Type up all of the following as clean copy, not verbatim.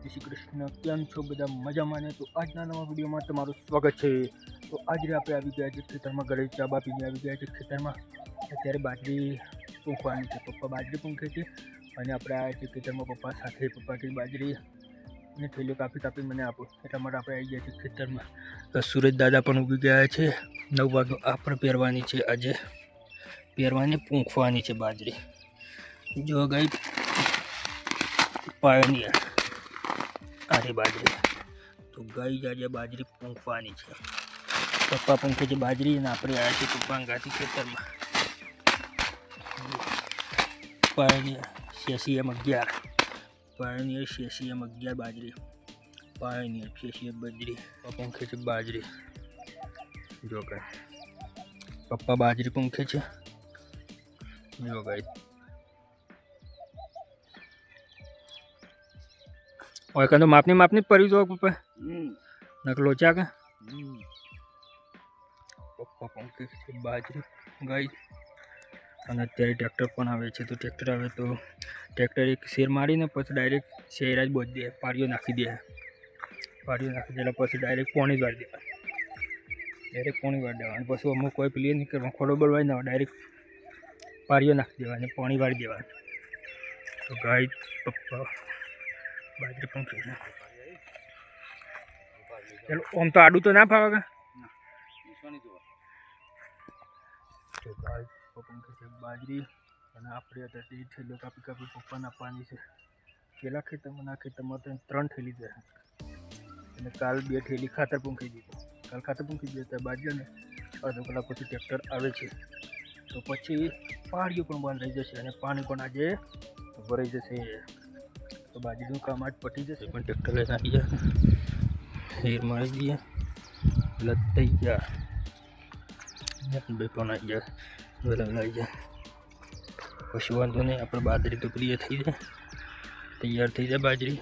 જય શ્રી કૃષ્ણ. કેમ છો બધા? મજામાં ને? તો આજના નવા વિડીયોમાં તમારું સ્વાગત છે. તો આજે આપણે આવી ગયા છે ખેતરમાં, ઘરે ચા બા પીને આવી ગયા છે ખેતરમાં. અત્યારે બાજરી પૂંખવાની છે. પપ્પા બાજરી પૂંખે છે અને આપણે આવ્યા છીએ ખેતરમાં પપ્પા સાથે. પપ્પાથી બાજરી ને થેલીઓ કાપી મને આપો, એટલા માટે આપણે આવી ગયા છીએ ખેતરમાં. તો સુરજ દાદા પણ ઉગી ગયા છે. 9 વાગે આપણે પહેરવાની છે, આજે પહેરવાની પૂંખવાની છે બાજરી. જો ગઈ પાયોનિયર આરી બાજરી. તો ગઈ આજે બાજરી પૂંખવાની છે. પપ્પા પૂંખે છે બાજરી અને આપણે આવ્યા છીએ પપ્પા ગાતી ખેતરમાં. પાયોનિયર CSM 11, પાયોનિયર CSM 11 બાજરી, પાયોનિયર CSM બાજરી. પપ્પા પૂંખે છે બાજરી. જો ગઈ પપ્પા બાજરી પૂંખે છે. જો ગઈ और कहते मापनी पड़ी जो पप्पा नकलो चा का पप्पा पंखे से बाजरी गई અને અત્યારે ટ્રેક્ટર પણ આવે છે. તો ટ્રેક્ટર આવે તો ટ્રેક્ટર એક શેર મારીને પછી ડાયરેક્ટ શેર જ બોજ દે, પાડીઓ નાખી દે. પાડીઓ નાખી દેલા પછી ડાયરેક્ટ પાણી વાળી દેવા, ડાયરેક્ટ પાણી વાળી દેવાનું. પછી અમુક કોઈ પેલી નહીં કરવા, ખોડો બળવાઈ ના ડાયરેક્ટ પાડીઓ નાખી દેવાની, પાણી વાળી દેવાનું. તો ગાય પપ્પા બાજરી પૂંખે છે. ચલો આમ તો આડું તો ના ફાવે કે તો ગાય પૂંખે છે બાજરી. અને આપણે અત્યારે થેલીઓ કાપી પપ્પાને આપવાની છે. પેલા ખેતરમાં ના ખેતરમાં તો 3 થેલી છે અને કાલ 2 થેલી ખાતર પૂંખી દીધું. કાલ ખાતર પૂંખી દીધું બાજરી અને અડધો કલાક પછી ટ્રેક્ટર આવે છે. તો પછી પાડીઓ પણ બંધ થઈ જશે અને પાણી પણ આજે ભરાઈ જશે. તો બાજરીનું કામ આજ પટી જશે. પણ ટ્રેક્ટર લઈને આવી જાય, હેર મારી દઈએ એટલે થઈ ગયા. બે પણ આવી જાય, બધા આવી જાય. પછી વાંધો નહીં, આપણે બાજરી તો પ્રિય થઈ જાય, તૈયાર થઈ જાય બાજરી.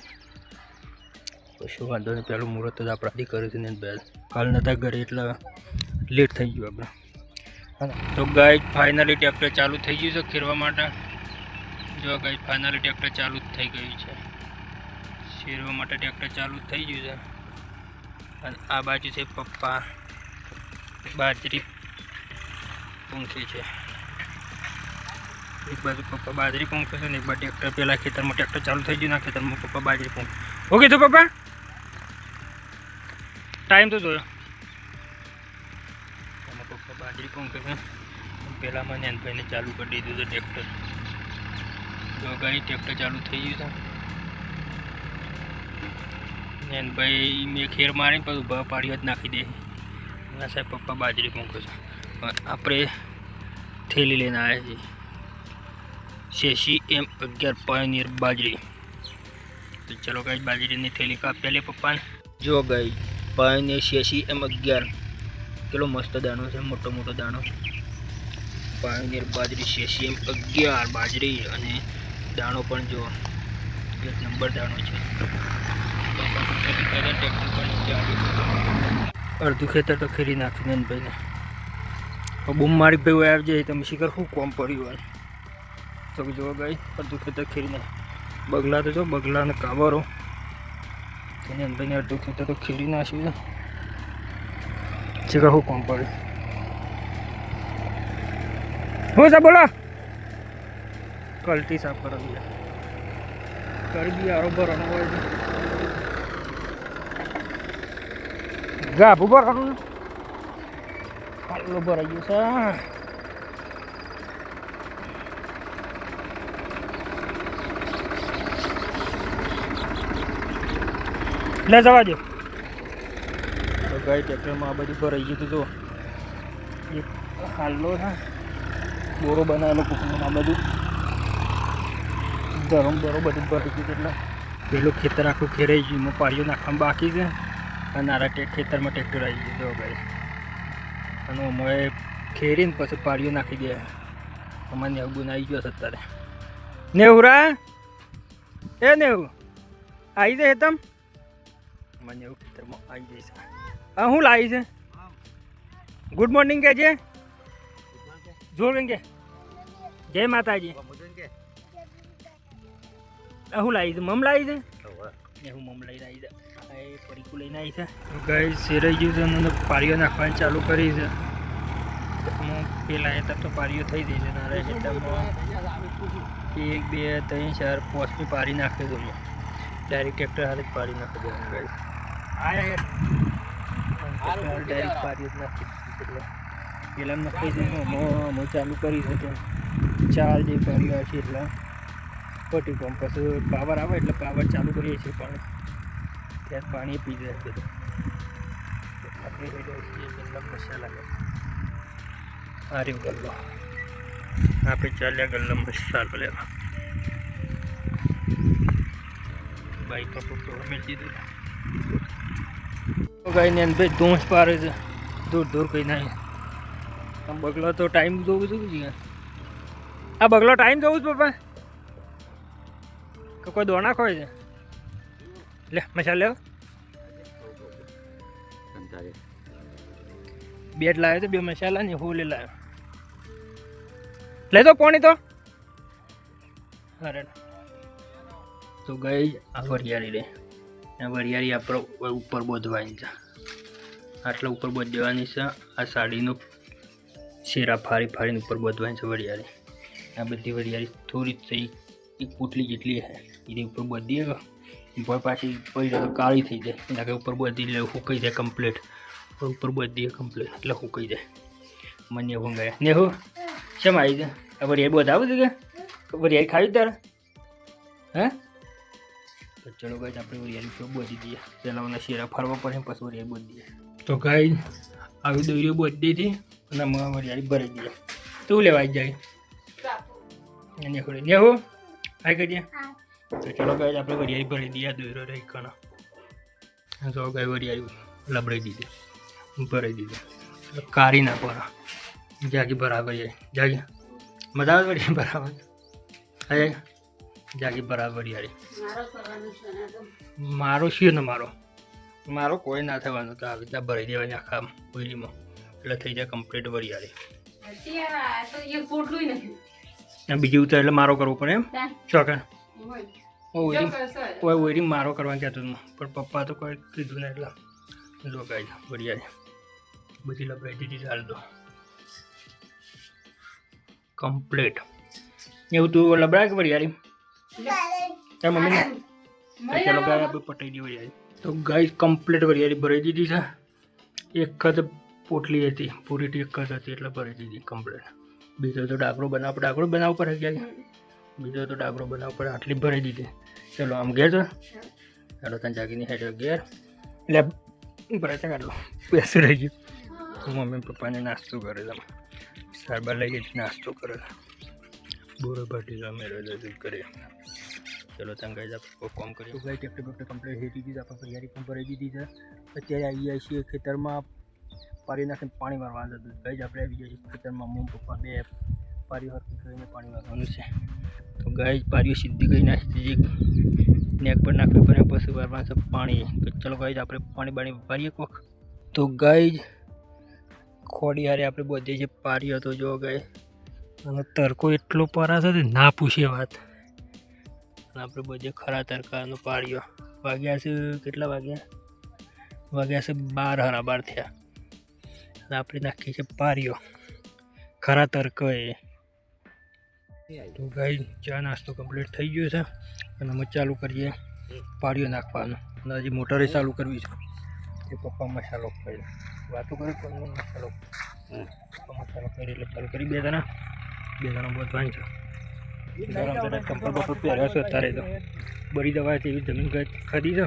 પછી વાંધો નહીં, પેલું મુહૂર્ત જ આપણાથી કરે છે ને બે કાલ નહોતા ઘરે એટલે લેટ થઈ ગયું આપણે. તો ગાય ફાઇનલી ટ્રેક્ટર ચાલુ થઈ ગયું છે ખેરવા માટે. જો ગાય ફાઇનલી ટ્રેક્ટર ચાલુ જ થઈ ગયું છે. શેરવા માટે ટ્રેક્ટર ચાલુ થઈ ગયું છે. અને આ બાજુ છે પપ્પા બાજરી પૂંખે છે. એક બાજુ પપ્પા બાજરી પૂંખે છે ને એક બાજુ ટ્રેક્ટર, પેલા ખેતરમાં ટ્રેક્ટર ચાલુ થઈ ગયું, ના ખેતરમાં પપ્પા બાજરી પૂંખે. ઓકે તો પપ્પા ટાઈમ તો જોયો. એમાં પપ્પા બાજરી પૂંખે છે. પહેલાંમાં નેનભાઈને ચાલુ કરી દીધું છે ટ્રેક્ટર. જો ગાય ટ્રેક્ટર ચાલુ થઈ ગયું છે. નેનભાઈ મેં ખેર મારીને પછી ઉભા પાડીઓ જ નાખી દે. ના સાહેબ પપ્પા બાજરી પૂંખે છે. આપણે થેલી લઈને આવ્યા છીએ CSM 11 પાયોનિયર બાજરી. તો ચલો ગાય બાજરીની થેલી કાપી લે પપ્પાને. જો ગાય પાયોનિયર CSM 11 કેટલો મસ્ત દાણો છે, મોટો મોટો દાણો. પાયોનિયર બાજરી CSM 11 બાજરી. અને દાણો પણ જો 1 નંબર દાણો છે. અડધું ખેતર તો ખેરી નાખીને ભાઈને બૂમ મારી ભાઈ આવી જાય તમે શીખર શું કોમ પડ્યું હોય. તો જો ગાય અડધું ખેતર ખેરી નાખ. બગલા તો જો બગલા અને કાવરો એને ભાઈને અડધું ખેતર તો ખેરી નાખ્યું છે. શીખર શું કોમ પડ્યું. હું સાહેબ બોલો કલટી સાફ કરો કરી દઈએ. આરો ભરવાનો હોય છે ગાભ ભરવાનું કાલો ભરાઈ ગયું છે. લે જવા દો. તો ગાય ટ્રેક્ટરમાં આ બધું ભરાઈ ગયું હતું. જો એક હાલો છે બોરો બનાવેલો કુકનું, આ બધું ધરમ બરો બધું ભરાઈ ગયું. એટલે પેલું ખેતર આખું ખેરાઈ ગયું, એમાં પાડીઓ નાખવામાં બાકી છે. અને આરા ખેતરમાં ટ્રેક્ટર આવી ગયું. જો ભાઈ અને અમે ખેરીને પછી પાડીઓ નાખી દે. અમારે નેવું આવી ગયો છે અત્યારે. નેવરા એ નેવું આવી જાય તમ મને એવું ખેતરમાં આવી જઈશ. હા શું લાવી છે? ગુડ મોર્નિંગ કે છે જોર કે જય માતાજી. શું લાવી છે? મમ લાવી છે? ને હું મમ લઈને આવી છે એ પરીકું લઈને આવી છે ગાય શેરાઈ ગયું છે પારીઓ નાખવાની ચાલુ કરી છે હું પેલા હતા તો પારીઓ થઈ ગઈ છે નારા ખેતરમાં 1 2 3 4 5મી પારી નાખી દઉં ડાયરેક્ટ ટ્રેક્ટર હાથે જ પારી નાખી દેવાનું ગાય ડાયરેક્ટ પારી જ નાખી એટલે પેલા નાખી દઉં હું ચાલુ કરી છે તો 4 જે પારીઓ છે એટલે પટી પંપ પછી પાવર આવે એટલે પાવર ચાલુ કરીએ છીએ પણ ત્યાં પાણી પી જાય બધું આપણે ગલ્લા મસાલા આ રહ્યો ગલ્લો આપણે ચાલ્યા ગલ્લા મસાલો લેવા બાઈક પર પેટ્રોલ મેળ દીધું ગાઈને એને ભાઈ ધોંસ પારે છે દૂર દૂર કંઈ નહીં આમ બગલો તો ટાઈમ જોવું છું કે આ બગલો ટાઈમ જોવું છું પપ્પા કે કોઈ દોણા ખોય છે લે મસાલો લેવો બેટ લાવ્યો તો 2 મસાલા ને હોલે લાવ્યો લેતો પાણી તો અરે તો ગઈ આ વરિયાળી રે આ વરિયાળી આપણો ઉપર બોધવાની છે આટલા ઉપર બોધ દેવાની છે આ સાડીનો શેરા ફાડી ફાડીને ઉપર બોધવાની છે વરિયાળી આ બધી વરિયાળી થોડી થઈ એક પોટલી જેટલી છે એની ઉપર બોધી દઈએ ઉપર પાછી પડી જાય કાળી થઈ જાય એના કે ઉપર બોધી એટલે સુકાઈ જાય કમ્પ્લીટ ઉપર બોધી કમ્પ્લીટ એટલે સુકાઈ જાય મને ભંગાયા ને હો શેમ આવી જાય આ વરિયાળી બોધાવું છે કે વરિયાળી ખાવી તારે હે તો ચલો ગાય આપણે વરિયાળી બોધી દઈએ પહેલાં શેરા ફાડવા પડે પછી વરિયાળી બોધી દઈએ તો ગાય આવી દોરીઓ બોધી દીધી અને વરિયાળી ભરી દઈએ તું લેવા જાય ને ખોડી ને હો હાઈ કરીએ તો ચલો ગાય આપણે વરિયાળી ભરી દઈએ દોરો રહી ઘણા તો ગાય વરિયાળી લબડાઈ દીધી ભરાઈ દીધી કાઢી નાખવાના જાગી બરાબર જાગી મજા આવે વરિયાળી બરાબર અરે જાગી બરાબર વરિયાળી મારો શું ને મારો કોઈ ના થવાનો તો આવી રીતના ભરી દેવાની આખા વરિયાળીમાં એટલે થઈ જાય કમ્પ્લીટ વરિયાળી બીજી ઉતાર એટલે મારો કરવો પડે એમ ચોકન ઓયરી મારો કરવાનું કહેતો પણ પપ્પા તો કોઈ કીધું ને એટલે જો કાંઈ વરિયાળી બધી લગાવી દીધી ચાલ દો કમ્પ્લીટ એવું તું લબડા કે વરિયાળી તાર મમ્મીને ચાલો ગાય આપણે પટાઈ દઈએ વરિયાળી તો ગાય કમ્પ્લીટ વરિયાળી ભરાઈ દીધી છે એક જ પોટલી હતી પૂરી એક જ હતી એટલે ભરાઈ દીધી કમ્પ્લીટ બીજો તો ડાગરો બનાવવો પડે ક્યાં બીજો તો ડાગરો બનાવવો પડે આટલી ભરાઈ દીધી ચલો આમ ઘેર તો ચાલો ત્યાં જાગીને હેઠ ઘેર એટલે ભરાય છે કાઢલો બેસી રહી ગયું મમ્મી પપ્પાને નાસ્તો કરે છે સારબા લઈ ગઈ નાસ્તો કરે બોરો ભાટી મેળવે દૂધ કરે ચલો ત્યાં ગાય આપણે કોમ કરીએ ગાય ટેક્ટર બેક્ટર કમ્પ્લીટ હેઠી દીધી આપણે તૈયારી પણ ભરાઈ દીધી છે અત્યારે આવી જાય છીએ ખેતરમાં પારી નાખીને પાણી મારવાનું હતું ગાય આપણે આવી જાય ખેતરમાં મમ્મી પપ્પા 2 પારીઓ હરકી કરીને પાણી મારવાનું છે તો ગાય પારીઓ સીધી કરી નાખી દીધી નેક પર નાખવી પડે પછી વારવાનું છે પાણી તો ચલો ગાય આપણે પાણી પારીએ કોક તો ગાય ખોડી હારે આપણે બધી જે પારીઓ તો જો ગાય અને તરકો એટલો પરાશે ના પૂછીએ વાત આપણે બધે ખરા તરકાનો પાડ્યો વાગ્યા છે કેટલા વાગ્યા છે 12 12 થયા અને આપણે નાખીએ છીએ પારીઓ ખરા તરકો એ તો ગાય ચા નાસ્તો કમ્પ્લીટ થઈ ગયો છે અને અમે ચાલુ કરીએ પારીઓ નાખવાનું અને હજી મોટરે ચાલુ કરવી છે એ પપ્પા મસાલો કરી વાતો કરે પણ મસાલો કરી એટલે ચાલુ કરી બે જણા બધવાનું છે ચંપલ બપલ પહેર્યા છે અત્યારે તો બળી દવા છે એવી જમીન ખરી છે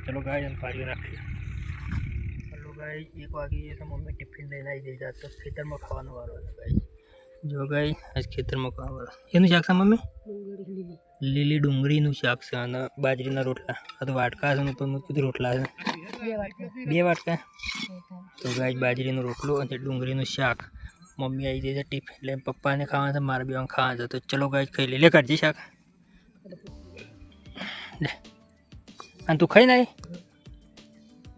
ચલો ગાય અને પારીઓ નાખીએ ચલો ગાય 1 વાગે તો મમ્મી ટિફિન લઈને આવી દીધા તો ખેતરમાં ખાવાનો વારો છે ગાય જો ગાય આજ ખેતરમાં ખાવા વાળો એનું શાક છે મમ્મી લીલી ડુંગળીનું શાક છે અને બાજરીના રોટલા આ તો વાટકા છે ઉપર કીધું રોટલા છે 2 વાટકા તો ગાય બાજરીનો રોટલો અને ડુંગળીનું શાક મમ્મી આવી જાય છે ટિફિન એટલે પપ્પાને ખાવા છે મારે બે ખાવા છે તો ચલો ગાય ખાઈ લે કાઢજી શાક લે અને તું ખાઈ નાય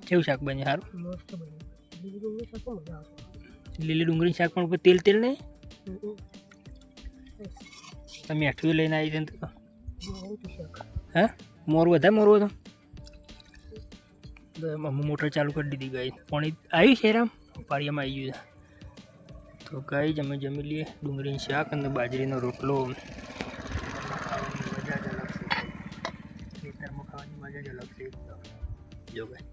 કેવું શાક બને સારું લીલી ડુંગળી શાક પણ ઉપર તેલ નહીં તમે મીઠું લઈને આવી જાય તો હે મોરું વધારે મોરું હતું મમ્મી મોટર ચાલુ કરી દીધી ગાઈ પાણી આવ્યું છે રામ પાળિયામાં આવી ગયું છે તો ગાઈ જ અમે જમી લઈએ ડુંગળીનું શાક અને બાજરીનો રોટલો મજા જ અલગ છે ખેતરમાં ખાવાની મજા જ અલગ છે એકદમ જો ગાઈ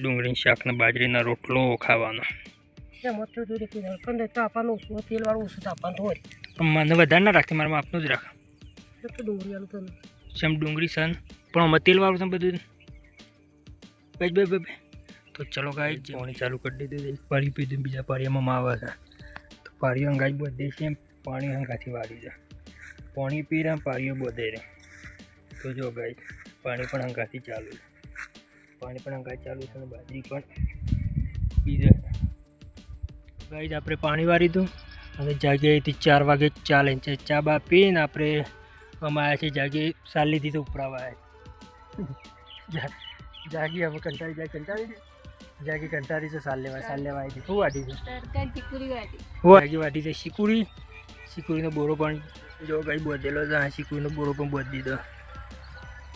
ડુંગળીનું શાક ને બાજરીનો રોટલો ખાવાનો મને વધારે ના રાખતી મારા આપનું જ રાખ જેમ ડુંગળી સન પણ આમાં તેલવાળું છે બધું બે તો ચલો ગાઈ પાણી ચાલુ કરી દીધું એક પાણી પીધું બીજા પાણીમાં માવા છે તો પાણીઓ અંગાઈ બધે છે પાણી અંગાથી વાળી છે પાણી પી રહ્યા પાણીઓ બધે રહે તો જો ગાઈ પાણી પણ અંગાથી ચાલુ છે પાણી પણ અંગાથી ચાલુ છે અને બાજરી પણ પી જાય ગાઈ આપણે પાણી વાળી હતું અને જાગીથી 4 વાગે ચાલે છે ચા બા પીને આપણે અમારા છે જાગી સાલ લીધી તો ઉપરાવા જાગી હવે કંટાળી જાગી કંટાળી તો સાલ લેવા આવી હતી શું વાટી છે જાગી વાટી છે શીકુડીનો બોરો પણ જો ગાઈ બોધેલો છે શીકુડીનો બોરો પણ બોધ દીધો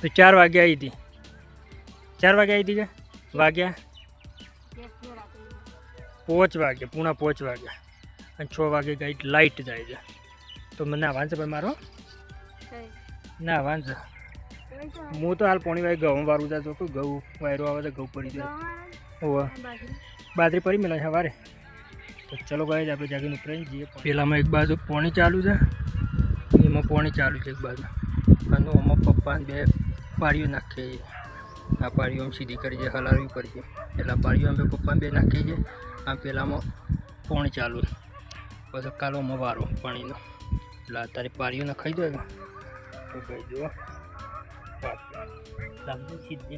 તો 4 વાગે આવી હતી 4 વાગે આવી હતી કે વાગ્યા 5 વાગે પૂણા 5 વાગ્યા અને 6 વાગે ગાઈ લાઇટ જાય છે તો મને આવવાનું છે ભાઈ મારો ના આવવાનું છે હું તો હાલ પોણી વાગે ઘઉં વારું જતો તો ઘઉં વાયરો આવે તો ઘઉં પડી જાય હોવા બાજરી પડી મેલા સવારે તો ચલો ગાઈ આપણે જાગીને ઉપરાઈ જઈએ પહેલાંમાં એક બાજુ પોણી ચાલુ છે એમાં પોણી ચાલુ છે એક બાજુ અને આમાં પપ્પાને 2 પાળીઓ નાખીએ છીએ આ પાળીઓ આમ સીધી કરી છે હલાવવી પડશે પહેલાં પાળીઓ અમે પપ્પાને 2 નાખીએ છીએ આ પહેલાંમાં પોણી ચાલુ છે પછી કાલોમાં વારો પાણીનો એટલે અત્યારે પાળીઓ નખાઈ દો તો કહી દો લાગુ સીધે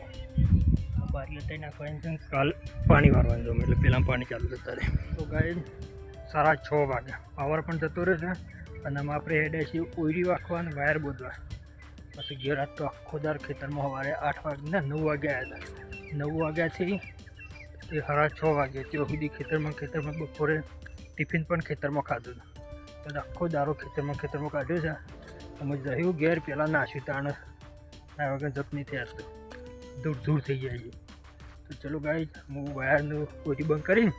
પાળીઓ તઈ નાખવાની છે કાલ પાણી વારવાનું જવું એટલે પહેલાં પાણી ચાલુ છે અત્યારે તો ગાય 6:30 વાગે પાવર પણ જતો રહે છે અને આમાં આપણે હેડે છીએ ઓયરી વાખવાનું વાયર બોધવા પછી ઘેર આજ તો આખો દાર ખેતરમાં સવારે 8 વાગે ના 9 વાગે આવ્યા હતા 9 વાગ્યાથી તે 6:30 વાગે ત્યાં સુધી ખેતરમાં બપોરે ટિફિન પણ ખેતરમાં ખાધું હતું તો આખો દારો ખેતરમાં કાઢ્યો છે અમે જયું ઘેર પહેલાં નાસ્યું તાણ આ વગર જપ નહીં થયા તો દૂર થઈ જાય છે તો ચલો ગાઈ હું વાયરનું ઓછી બંધ કરીને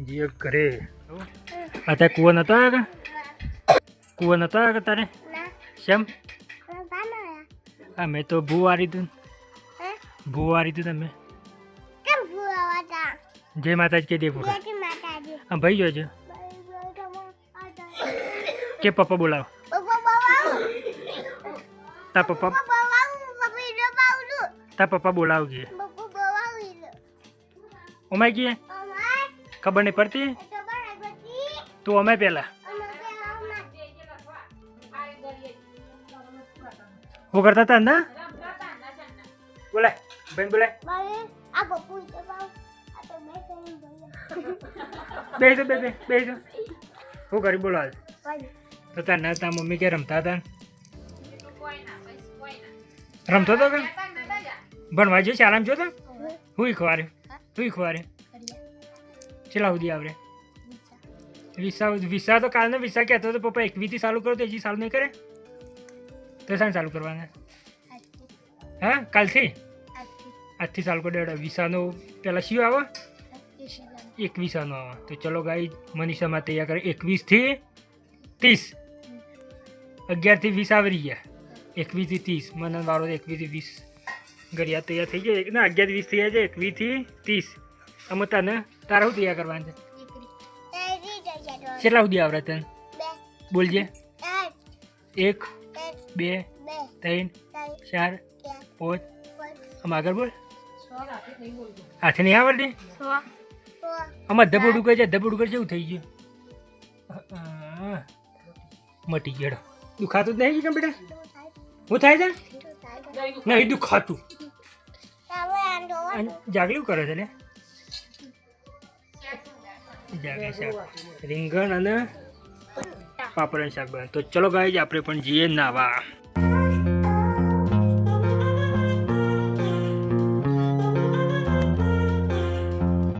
જઈએ ઘરે અત્યારે કૂવો નહોતો આવ્યા કે તારે શેમ હા મેં તો ભૂ વારી હતું તમે જય માતાજી કે દે પૂરા હા ભાઈ જોજો કે પપ્પા બોલાવો તા પપ્પા બોલાવ ગયે ઓમાય ગયે ખબર નહીં પડતી તું અમે પહેલા હું કરતા હતા ના બોલાય બેન બોલાય બેસો હું કરી બોલો તો તાર મમ્મી કે રમતા હતા રમતો હતો કે ભણવા જો શાળામાં જો તો હું ખવારે ચેલા સુધી આવડે વિસા તો કાલનો વિસા કહેતો હતો પપ્પા 21 ચાલુ કરો તો હજી ચાલુ નહીં કરે તો સાંજ ચાલુ કરવાના હા કાલથી આજથી ચાલુ કરી દેવડા વિસાનો પહેલાં શિવ આવે 21 આનો આવે તો ચલો ગાઈ મનીષામાં તૈયાર કરે 21 થી 30 11 થી 20 આવરી ગયા 21 થી 30 મને વારો 21 થી 20 ઘડિયા તૈયાર થઈ જાય ના 11 થી 20 થઈ જાય 21 થી 30 અમે તને તારા શું તૈયાર કરવાનું છે કેટલા સુધી આવડે તને બોલજે 1 2 3 4 5 આમ આગળ બોલ હાથે નહીં આવડતી આમાં ધબોડું કરે છે એવું થઈ ગયું મટી ગયો દુખાતું જ નહીં બેટા શું થાય છે નહીં દુખાતું જાગલું કરે છે લે જાગે શાક રીંગણ અને પાપડ શાક બને તો ચલો ગાઈ આપણે પણ જઈએ નાવા